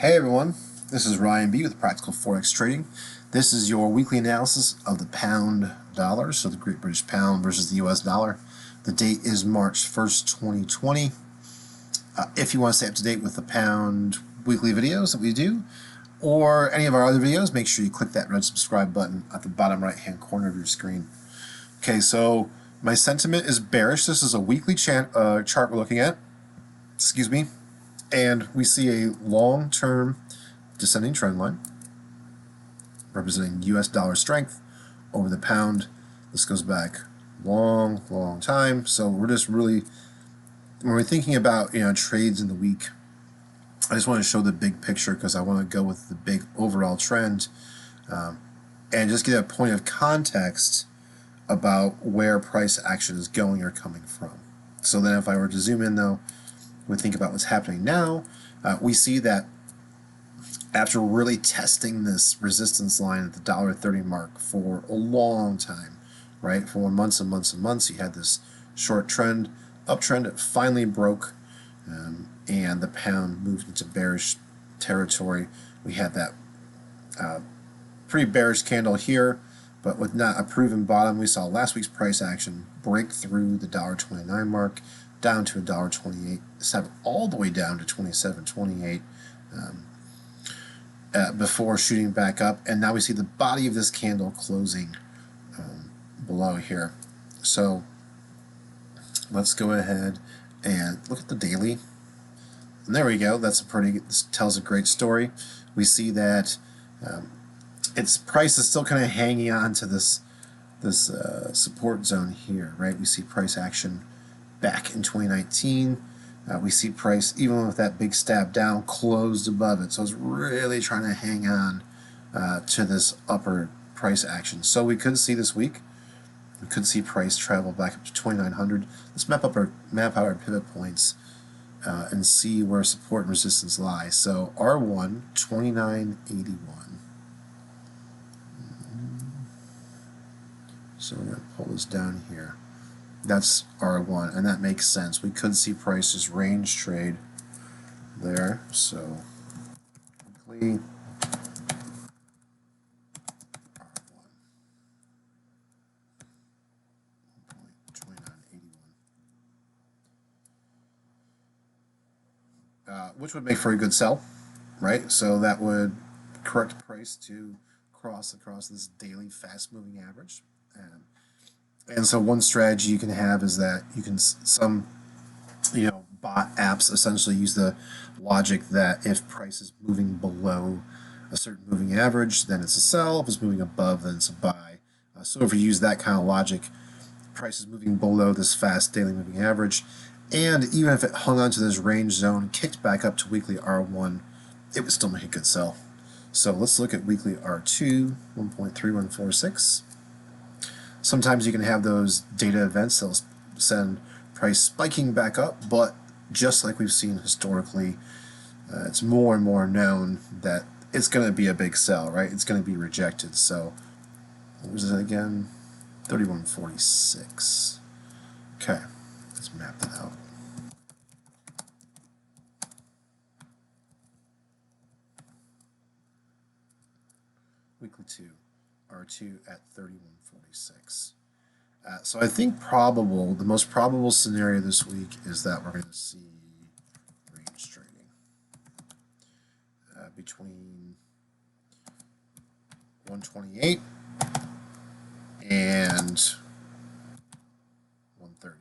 Hey everyone, this is Ryan B with Practical Forex Trading. This is your weekly analysis of the pound dollar, so the Great British Pound versus the US dollar. The date is March 1st, 2020. If you want to stay up to date with the pound weekly videos that we do, or any of our other videos, make sure you click that red subscribe button at the bottom right hand corner of your screen. Okay, so my sentiment is bearish. This is a weekly chart we're looking at. Excuse me. And we see a long-term descending trend line representing US dollar strength over the pound. This goes back long time. So we're just really, when we're thinking about trades in the week, I just want to show the big picture because I want to go with the big overall trend and just get a point of context about where price action is going or coming from. So then if I were to zoom in though, we think about what's happening now, we see that after really testing this resistance line at the $1.30 mark for a long time, right? For months and months and months, you had this short trend, uptrend. It finally broke, and the pound moved into bearish territory. We had that pretty bearish candle here, but with not a proven bottom. We saw last week's price action break through the $1.29 mark, down to $1.28, step all the way down to $27.28 before shooting back up. And now we see the body of this candle closing below here. So let's go ahead and look at the daily. And there we go. This tells a great story. We see that its price is still kind of hanging on to this support zone here, right? We see price action back in 2019. We see price, even with that big stab down, closed above it. So it's really trying to hang on to this upper price action. So we could see this week, we could see price travel back up to 2,900. Let's map out our pivot points and see where support and resistance lie. So R1, 2981. So we're going to pull this down here. That's R1, and that makes sense. We could see prices range trade there. So weekly R1, 2981, which would make for a good sell, right? So that would correct price to cross across this daily fast-moving average. And so one strategy you can have is that you can bot apps essentially use the logic that if price is moving below a certain moving average, then it's a sell. If it's moving above, then it's a buy. So if you use that kind of logic, price is moving below this fast daily moving average, and even if it hung on to this range zone, kicked back up to weekly R1, it would still make a good sell. So let's look at weekly R2, 1.3146. Sometimes you can have those data events that'll send price spiking back up, but just like we've seen historically, it's more and more known that it's going to be a big sell, right? It's going to be rejected. So what was it again? 3146. Okay, let's map that out. Weekly 2, R2 at 3146. So I think the most probable scenario this week is that we're going to see range trading between 128 and 130.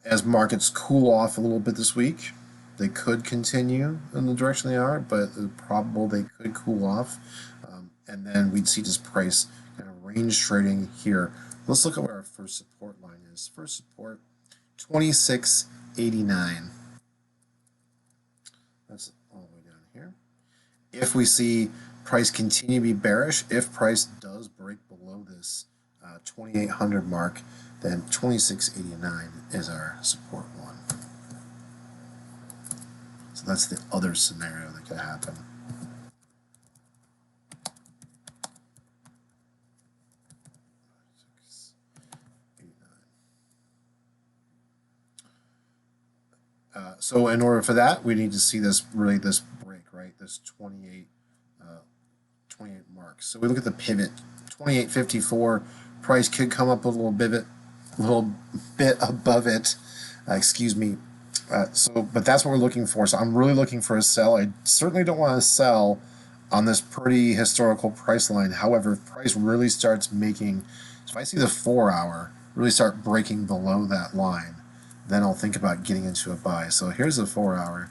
As markets cool off a little bit this week, they could continue in the direction they are, but it's probable they could cool off. And then we'd see this price kind of range trading here. Let's look at where our first support line is. First support, 2689. That's all the way down here. If we see price continue to be bearish, if price does break below this 2800 mark, then 2689 is our support one. So that's the other scenario that could happen. So in order for that, we need to see this break, right? This 28 mark. So we look at the pivot, 28.54. Price could come up a little bit above it. Excuse me. But that's what we're looking for. So I'm really looking for a sell. I certainly don't want to sell on this pretty historical price line. However, if price really starts making, so if I see the 4-hour really start breaking below that line, then I'll think about getting into a buy. So here's the 4-hour.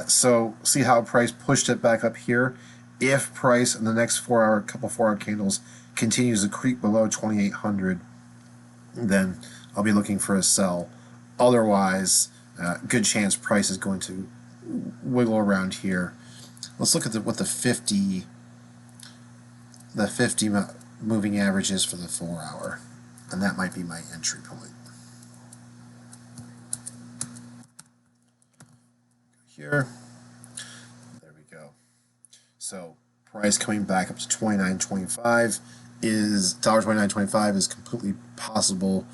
So see how price pushed it back up here. If price in the next 4-hour candles continues to creep below 2,800, then I'll be looking for a sell. Otherwise, good chance price is going to wiggle around here. Let's look at what the 50 moving average is for the 4-hour, and that might be my entry point. Here, there we go. So price coming back up to 29.25 is $29.25 is completely possible.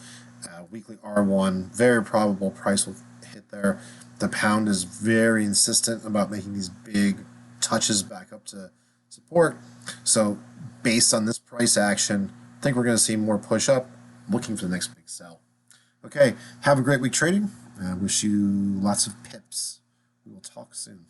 Weekly R1, very probable price will hit there. The pound is very insistent about making these big touches back up to support. So based on this price action, I think we're going to see more push up, looking for the next big sell. Okay, have a great week trading. I wish you lots of pips. We will talk soon.